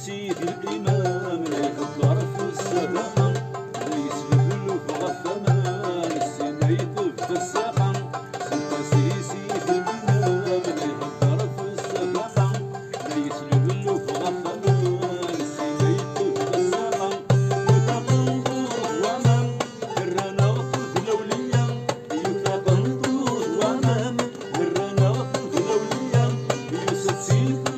سيدي الإمام لا يكبر في الصدقة لا يسلب في الثمان السنة يطب في الساقة سيدي الإمام لا يكبر في الصدقة لا يسلب في الثمان السنة يطب في الساقة يتقنطر ومام الرنا في الأولية يتقنطر ومام الرنا في الأولية يوسف سيف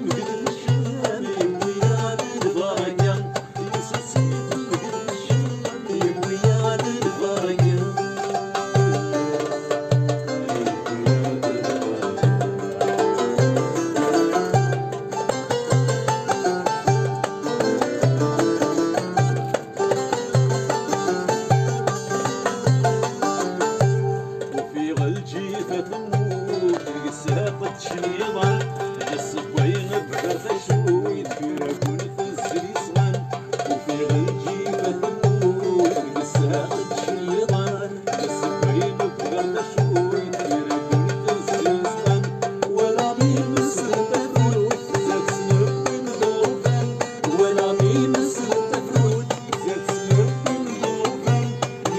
مقدر ساقط شيضان الصبوين بغرفشو يتفيركون في الزريصغان وفي غلجيفة النور ساقط شيضان الصبوين بغرفشو يتفيركون في الزريصغان ولا مين سلطفروت زاد سنب من ظروفان ولا مين سلطفروت زاد سنب من ظروفان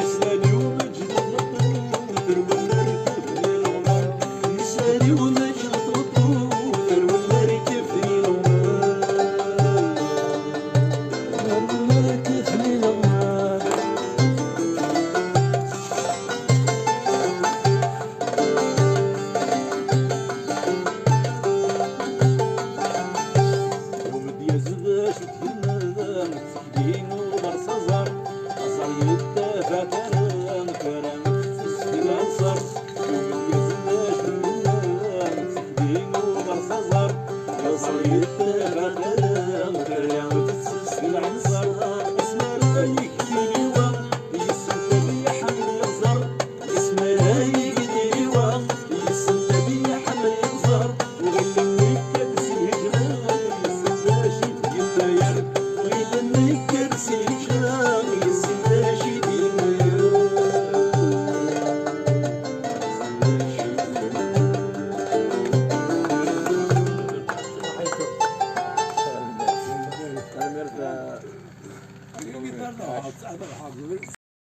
يسلاني ومجد النطر ولا ركب للغمان يسلاني ومجد